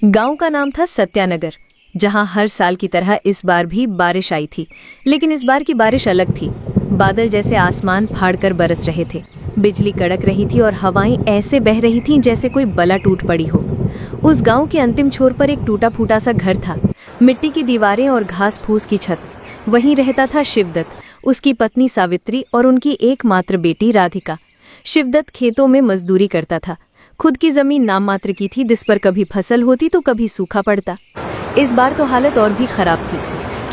गांव का नाम था सत्यानगर, जहां हर साल की तरह इस बार भी बारिश आई थी। लेकिन इस बार की बारिश अलग थी। बादल जैसे आसमान फाड़कर बरस रहे थे, बिजली कड़क रही थी और हवाएं ऐसे बह रही थीं जैसे कोई बला टूट पड़ी हो। उस गांव के अंतिम छोर पर एक टूटा फूटा सा घर था, मिट्टी की दीवारें और घास फूस की छत। वहीं रहता था शिवदत्त, उसकी पत्नी सावित्री और उनकी एकमात्र बेटी राधिका। शिवदत्त खेतों में मजदूरी करता था। खुद की जमीन नाम मात्र की थी, जिस पर कभी फसल होती तो कभी सूखा पड़ता। इस बार तो हालत और भी खराब थी।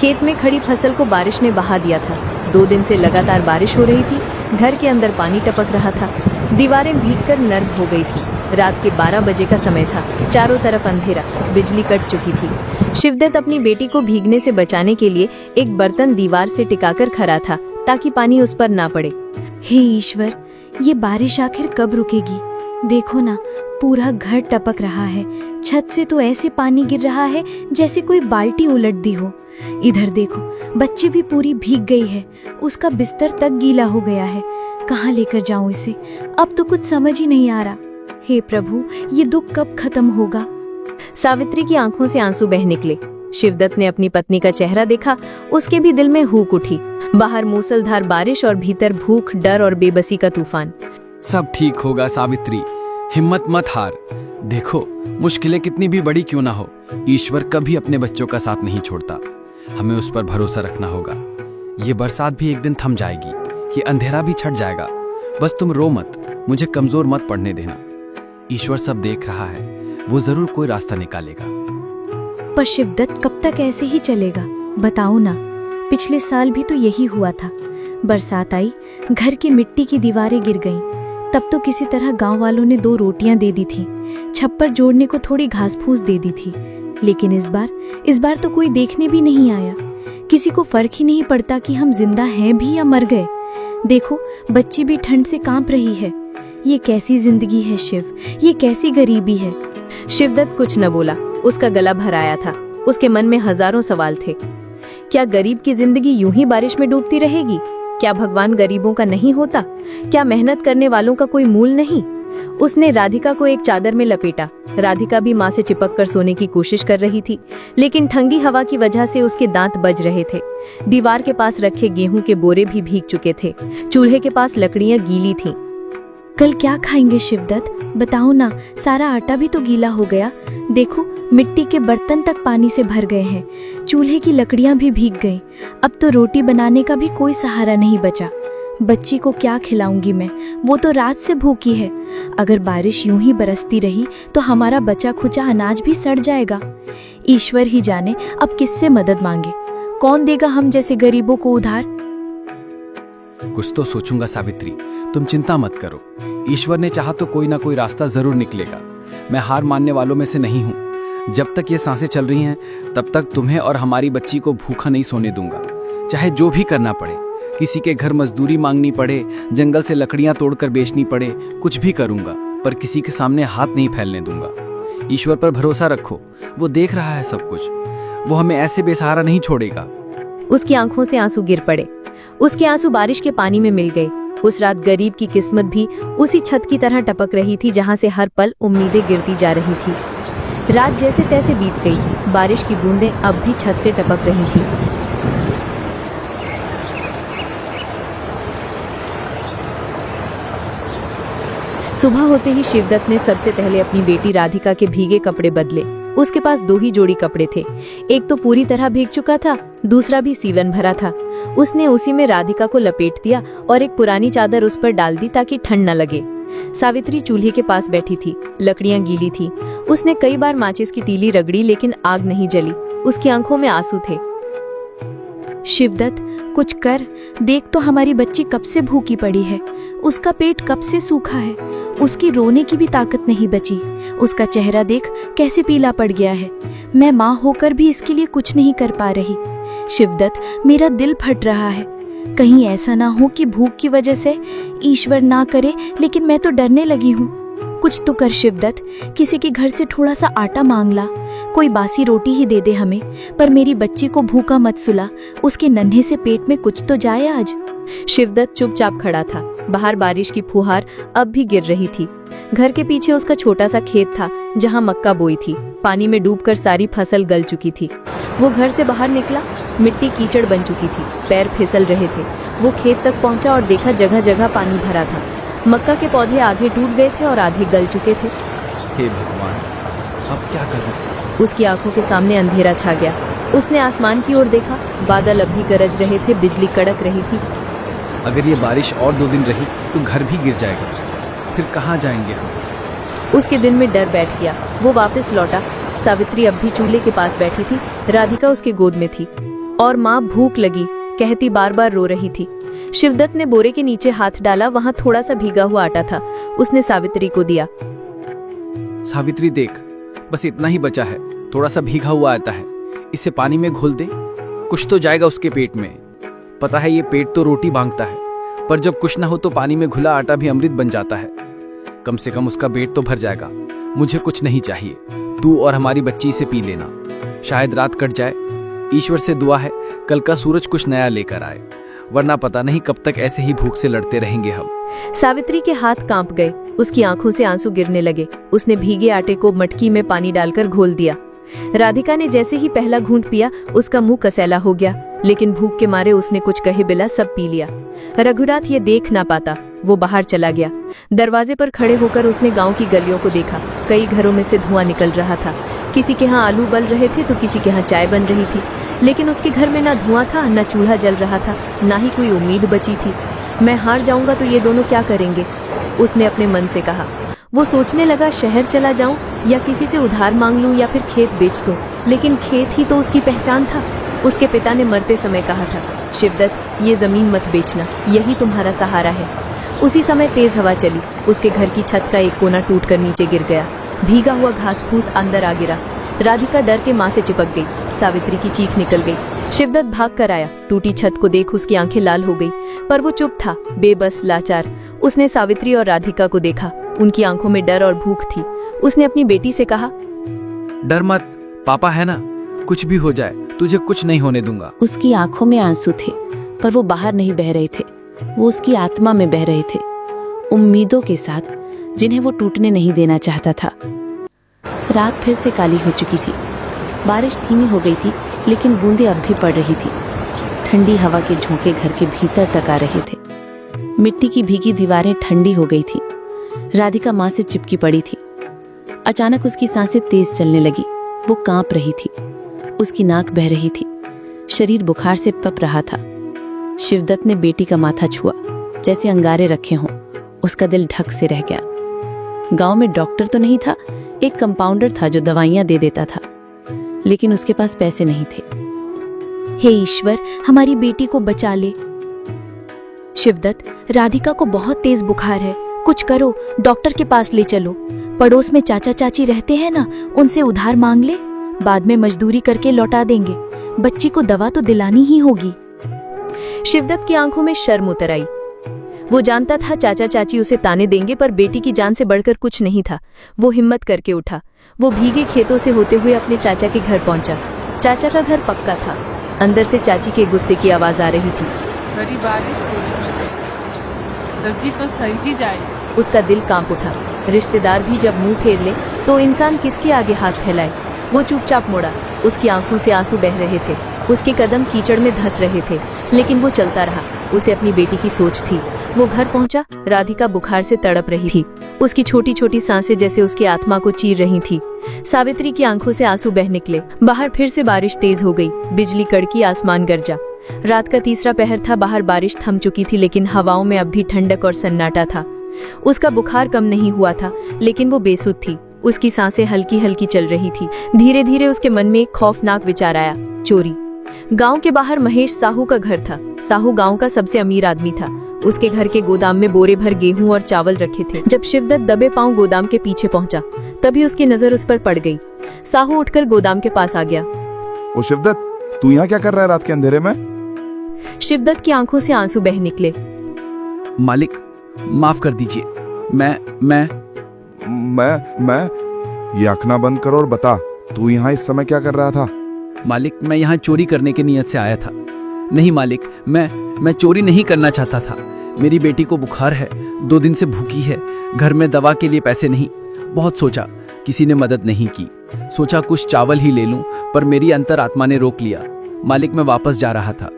खेत में खड़ी फसल को बारिश ने बहा दिया था। 2 दिन से लगातार बारिश हो रही थी। घर के अंदर पानी टपक रहा था। दीवारें भीगकर नर्म हो गई थी। रात के 12 बजे का समय था। चारों तरफ अंधेरा, बिजली कट चुकी थी। शिवदत्त अपनी बेटी को भीगने से बचाने के लिए एक बर्तन दीवार से टिकाकर खड़ा था, ताकि पानी उस पर ना पड़े। हे ईश्वर, ये बारिश आखिर कब रुकेगी? देखो ना, पूरा घर टपक रहा है। छत से तो ऐसे पानी गिर रहा है जैसे कोई बाल्टी उलट दी हो। इधर देखो, बच्ची भी पूरी भीग गई है। उसका बिस्तर तक गीला हो गया है। कहाँ लेकर जाऊं इसे? अब तो कुछ समझ ही नहीं आ रहा। हे प्रभु, ये दुख कब खत्म होगा? सावित्री की आंखों से आंसू बह निकले। शिवदत्त ने अपनी पत्नी का चेहरा देखा। उसके भी दिल में हुक उठी। बाहर मूसलधार बारिश और भीतर भूख, डर और बेबसी का तूफान। सब ठीक होगा सावित्री, हिम्मत मत हार। देखो, मुश्किलें कितनी भी बड़ी क्यों ना हो, ईश्वर कभी अपने बच्चों का साथ नहीं छोड़ता। हमें उस पर भरोसा रखना होगा। ये बरसात भी एक दिन थम जाएगी, ये अंधेरा भी छट जाएगा। बस तुम रो मत, मुझे कमजोर मत पड़ने देना। ईश्वर सब देख रहा है, वो जरूर कोई रास्ता निकालेगा। पर शिवदत्त कब तक ऐसे ही चलेगा? बताओ ना, पिछले साल भी तो यही हुआ था। बरसात आई, घर की मिट्टी की दीवारें गिर गईं। तब तो किसी तरह गांव वालों ने 2 रोटियां दे दी थी, छप्पर जोड़ने को थोड़ी घास फूस दे दी थी। लेकिन इस बार तो कोई देखने भी नहीं आया। किसी को फर्क ही नहीं पड़ता कि हम जिंदा हैं भी या मर गए। देखो, बच्ची भी ठंड से कांप रही है। ये कैसी जिंदगी है शिव, ये कैसी गरीबी है। शिवदत्त कुछ न बोला। उसका गला भर आया था। उसके मन में हजारों सवाल थे। क्या गरीब की जिंदगी यूं ही बारिश में डूबती रहेगी? क्या भगवान गरीबों का नहीं होता? क्या मेहनत करने वालों का कोई मूल नहीं? उसने राधिका को एक चादर में लपेटा। राधिका भी माँ से चिपक कर सोने की कोशिश कर रही थी, लेकिन ठंडी हवा की वजह से उसके दांत बज रहे थे। दीवार के पास रखे गेहूं के बोरे भी भीग चुके थे। चूल्हे के पास लकड़ियां गीली थीं। कल क्या खाएंगे शिवदत्त? बताओ ना, सारा आटा भी तो गीला हो गया। देखो, मिट्टी के बर्तन तक पानी से भर गए हैं। चूल्हे की लकड़ियां भी भीग गईं। अब तो रोटी बनाने का भी कोई सहारा नहीं बचा। बच्ची को क्या खिलाऊंगी मैं? वो तो रात से भूखी है। अगर बारिश यूं ही बरसती रही तो हमारा बचा खुचा अनाज भी सड़ जाएगा। ईश्वर ही जाने अब किससे मदद मांगे। कौन देगा हम जैसे गरीबों को उधार? कुछ तो सोचूंगा सावित्री, तुम चिंता मत करो। ईश्वर ने चाहा तो कोई ना कोई रास्ता जरूर निकलेगा। मैं हार मानने वालों में से नहीं हूँ। जब तक ये सांसें चल रही हैं, तब तक तुम्हें और हमारी बच्ची को भूखा नहीं सोने दूंगा। चाहे जो भी करना पड़े, किसी के घर मजदूरी मांगनी पड़े, जंगल से लकड़ियां तोड़कर बेचनी पड़े, कुछ भी करूंगा, पर किसी के सामने हाथ नहीं फैलने दूंगा। ईश्वर पर भरोसा रखो, वो देख रहा है सब कुछ। वो हमें ऐसे बेसहारा नहीं छोड़ेगा। उसकी आंखों से आंसू गिर पड़े। उसके आंसू बारिश के पानी में मिल गए। उस रात गरीब की किस्मत भी उसी छत की तरह टपक रही थी, जहां से हर पल उम्मीदें गिरती जा रही थी। रात जैसे तैसे बीत गई। बारिश की बूंदें अब भी छत से टपक रही थी। सुबह होते ही शिवदत्त ने सबसे पहले अपनी बेटी राधिका के भीगे कपड़े बदले। उसके पास 2 ही जोड़ी कपड़े थे। एक तो पूरी तरह भीग चुका था, दूसरा भी सीलन भरा था। उसने उसी में राधिका को लपेट दिया और एक पुरानी चादर उस पर डाल दी ताकि ठंड न लगे। सावित्री चूल्हे के पास बैठी थी। लकड़ियां गीली थी। उसने कई बार माचिस की तीली रगड़ी, लेकिन आग नहीं जली। उसकी आंखों में आंसू थे। शिवदत्त, कुछ कर। देख तो, हमारी बच्ची कब से भूखी पड़ी है। उसका पेट कब से सूखा है। उसकी रोने की भी ताकत नहीं बची। उसका चेहरा देख कैसे पीला पड़ गया है। मैं माँ होकर भी इसके लिए कुछ नहीं कर पा रही। शिवदत्त, मेरा दिल फट रहा है। कहीं ऐसा ना हो कि भूख की वजह से, ईश्वर ना करे, लेकिन मैं तो डरने लगी हूँ। कुछ तो कर शिवदत्त, किसी के घर से थोड़ा सा आटा मांग ला। कोई बासी रोटी ही दे दे हमें, पर मेरी बच्ची को भूखा मत सुला। उसके नन्हे से पेट में कुछ तो जाए आज। शिवदत्त चुपचाप खड़ा था। बाहर बारिश की फुहार अब भी गिर रही थी। घर के पीछे उसका छोटा सा खेत था, जहां मक्का बोई थी। पानी में डूबकर सारी फसल गल चुकी थी। वो घर से बाहर निकला, मिट्टी कीचड़ बन चुकी थी, पैर फिसल रहे थे। वो खेत तक पहुंचा और देखा जगह जगह पानी भरा था। मक्का के पौधे आधे टूट गए थे और आधे गल चुके थे। हे भगवान, अब क्या करूं? उसकी आंखों के सामने अंधेरा छा गया। उसने आसमान की ओर देखा, बादल अभी गरज रहे थे, बिजली कड़क रही थी। अगर ये बारिश और 2 दिन रही तो घर भी गिर जाएगा, फिर कहाँ जाएंगे हम? उसके दिल में डर बैठ गया। वो वापस लौटा। सावित्री अब भी चूल्हे के पास बैठी थी। राधिका उसके गोद में थी और माँ भूख लगी कहती बार बार रो रही थी। शिवदत्त ने बोरे के नीचे हाथ डाला, वहां थोड़ा सा भीगा हुआ आटा था। उसने सावित्री को दिया। सावित्री देख, बस इतना ही बचा है, थोड़ा सा भीगा हुआ आता है, इसे पानी में घोल दे, कुछ तो जाएगा उसके पेट में। पता है ये पेट तो रोटी मांगता है, पर जब कुछ ना हो तो पानी में घुला आटा भी अमृत बन जाता है। कम से कम उसका पेट तो भर जाएगा। मुझे कुछ नहीं चाहिए, तू और हमारी बच्ची इसे पी लेना, शायद रात कट जाए। ईश्वर से दुआ है कल का सूरज कुछ नया लेकर आए, वरना पता नहीं कब तक ऐसे ही भूख से लड़ते रहेंगे हम। सावित्री के हाथ कांप गए, उसकी आंखों से आंसू गिरने लगे। उसने भीगे आटे को मटकी में पानी डालकर घोल दिया। राधिका ने जैसे ही पहला घूंट पिया, उसका मुंह कसैला हो गया, लेकिन भूख के मारे उसने कुछ कहे बिना सब पी लिया। रघुनाथ ये देख ना पाता, वो बाहर चला गया। दरवाजे पर खड़े होकर उसने गांव की गलियों को देखा। कई घरों में से धुआं निकल रहा था। किसी के यहाँ आलू बल रहे थे तो किसी के यहाँ चाय बन रही थी, लेकिन उसके घर में ना धुआं था, ना चूल्हा जल रहा था, ना ही कोई उम्मीद बची थी। मैं हार जाऊंगा तो ये दोनों क्या करेंगे, उसने अपने मन से कहा। वो सोचने लगा शहर चला जाऊं या किसी से उधार मांग लूं या फिर खेत बेच दूं, लेकिन खेत ही तो उसकी पहचान था। उसके पिता ने मरते समय कहा था, शिवदत्त ये जमीन मत बेचना, यही तुम्हारा सहारा है। उसी समय तेज हवा चली, उसके घर की छत का एक कोना टूटकर नीचे गिर गया। भीगा हुआ घास फूस अंदर आ गिरा। राधिका डर के मां से चिपक गई। सावित्री की चीख निकल गई। शिवदत्त भाग कर आया। टूटी छत को देख उसकी आंखें लाल हो गई, पर वो चुप था, बेबस, लाचार। उसने सावित्री और राधिका को देखा। उनकी आंखों में डर और भूख थी। उसने अपनी बेटी से कहा, डर मत, पापा है ना, कुछ भी हो जाए तुझे कुछ नहीं होने दूंगा। उसकी आंखों में आंसू थे, पर वो बाहर नहीं बह रहे थे, वो उसकी आत्मा में बह रहे थे, उम्मीदों के साथ जिन्हें वो टूटने नहीं देना चाहता था। रात फिर से काली हो चुकी थी। बारिश धीमी हो गई थी, लेकिन बूंदें अब भी पड़ रही थी। ठंडी हवा के झोंके घर के भीतर तक आ रहे थे। मिट्टी की भीगी दीवारें ठंडी हो गई थी। राधिका माँ से चिपकी पड़ी थी। अचानक उसकी सांसें तेज चलने लगी। वो कांप रही थी। उसकी नाक बह रही थी। शरीर बुखार से पप रहा था। शिवदत्त ने बेटी का माथा छुआ, जैसे अंगारे रखे हों। उसका दिल ढक से रह गया। गांव में डॉक्टर तो नहीं था, एक कंपाउंडर था जो दवाइयां दे देता था, लेकिन उसके पास पैसे नहीं थे। हे ईश्वर, हमारी बेटी को बचा ले। शिवदत्त, राधिका को बहुत तेज बुखार है, कुछ करो, डॉक्टर के पास ले चलो। पड़ोस में चाचा चाची रहते हैं ना, उनसे उधार मांग ले, बाद में मजदूरी करके लौटा देंगे। बच्ची को दवा तो दिलानी ही होगी। शिवदत्त की आंखों में शर्म उतर आई। वो जानता था चाचा चाची उसे ताने देंगे, पर बेटी की जान से बढ़कर कुछ नहीं था। वो हिम्मत करके उठा। वो भीगे खेतों से होते हुए अपने चाचा के घर पहुंचा। चाचा का घर पक्का था। अंदर से चाची के गुस्से की आवाज आ रही थी। बड़ी बारिश हो रही है, सब्जी तो सही जाए। उसका दिल कांप उठा। रिश्तेदार भी जब मुंह फेर ले तो इंसान किसके आगे हाथ फैलाए। वो चुपचाप मुड़ा। उसकी आंखों से आंसू बह रहे थे। उसके कदम कीचड़ में धंस रहे थे, लेकिन वो चलता रहा। उसे अपनी बेटी की सोच थी। वो घर पहुंचा। राधिका बुखार से तड़प रही थी। उसकी छोटी छोटी सांसें जैसे उसकी आत्मा को चीर रही थी। सावित्री की आंखों से आंसू बह निकले। बाहर फिर से बारिश तेज हो गई। बिजली कड़की, आसमान गरजा। रात का तीसरा पहर था। बाहर बारिश थम चुकी थी, लेकिन हवाओं में अब भी ठंडक और सन्नाटा था। उसका बुखार कम नहीं हुआ था, लेकिन वो बेसुध थी। उसकी सांसें हल्की हल्की चल रही थी। धीरे धीरे उसके मन में एक खौफनाक विचार आया, चोरी। गांव के बाहर महेश साहू का घर था। साहू गांव का सबसे अमीर आदमी था। उसके घर के गोदाम में बोरे भर गेहूं और चावल रखे थे। जब शिवदत्त दबे पांव गोदाम के पीछे पहुंचा, तभी उसकी नजर उस पर पड़ गई। साहू उठकर गोदाम के पास आ गया। ओ शिवदत्त, तू यहाँ क्या कर रहा है रात के अंधेरे में? शिवदत्त की आंखों से आंसू बह निकले। मालिक, माफ कर दीजिए, मैं ये आंखना बंद करो और बता, तू यहाँ इस समय क्या कर रहा था? मालिक, मैं यहाँ चोरी करने की नीयत से आया था। नहीं मालिक, मैं चोरी नहीं करना चाहता था। मेरी बेटी को बुखार है, 2 दिन से भूखी है। घर में दवा के लिए पैसे नहीं। बहुत सोचा, किसी ने मदद नहीं की। सोचा कुछ चावल ही ले लूं, पर मेरी अंतरात्मा ने रोक लिया। मालिक, मैं वापस जा रहा था,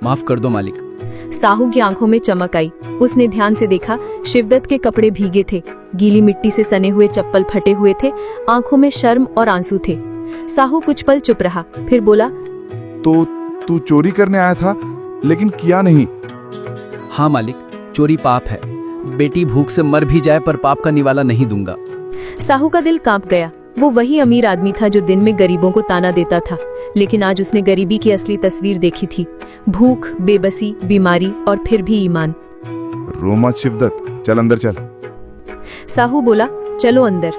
माफ कर दो मालिक। साहू की आंखों में चमक आई। उसने ध्यान से देखा, शिवदत्त के कपड़े भीगे थे, गीली मिट्टी से सने हुए चप्पल फटे हुए थे, आंखों में शर्म और आंसू थे। साहू कुछ पल चुप रहा, फिर बोला, तो तू चोरी करने आया था लेकिन किया नहीं? हाँ मालिक, चोरी पाप है। बेटी भूख से मर भी जाए पर पाप का निवाला नहीं दूंगा। साहू का दिल कांप गया। वो वही अमीर आदमी था जो दिन में गरीबों को ताना देता था, लेकिन आज उसने गरीबी की असली तस्वीर देखी थी। भूख, बेबसी, बीमारी और फिर भी ईमान। रो मत शिवदत्त, चल अंदर चल। साहू बोला, चलो अंदर।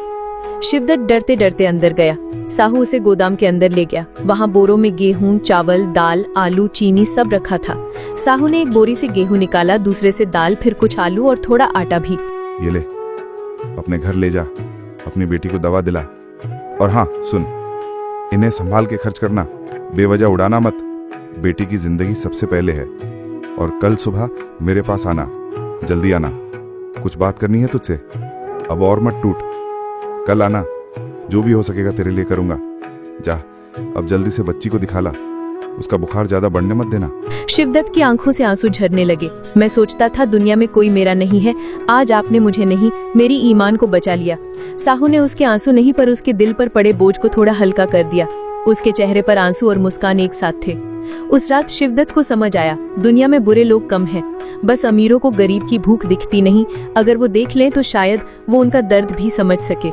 शिवदत्त डरते डरते अंदर गया। साहू उसे गोदाम के अंदर ले गया। वहां बोरों में गेहूं, चावल, दाल, आलू, चीनी सब रखा था। साहू ने एक बोरी से गेहूं निकाला, दूसरे से दाल, फिर कुछ आलू और थोड़ा आटा भी। ये ले, अपने घर ले जा, अपनी बेटी को दवा दिला। और हाँ सुन, इन्हें संभाल के खर्च करना, बेवजह उड़ाना मत। बेटी की जिंदगी सबसे पहले है। और कल सुबह मेरे पास आना, जल्दी आना, कुछ बात करनी है तुझसे। अब और मत टूट, कल आना, जो भी हो सकेगा तेरे लिए करूंगा। जा, अब जल्दी से बच्ची को दिखा ला, उसका बुखार ज्यादा बढ़ने मत देना। शिवदत्त की आंखों से आंसू झरने लगे। मैं सोचता था दुनिया में कोई मेरा नहीं है, आज आपने मुझे नहीं, मेरी ईमान को बचा लिया। साहू ने उसके आंसू नहीं पर उसके दिल पर पड़े बोझ को थोड़ा हल्का कर दिया। उसके चेहरे पर आंसू और मुस्कान एक साथ थे। उस रात शिवदत्त को समझ आया, दुनिया में बुरे लोग कम हैं, बस अमीरों को गरीब की भूख दिखती नहीं। अगर वो देख लें तो शायद वो उनका दर्द भी समझ सके।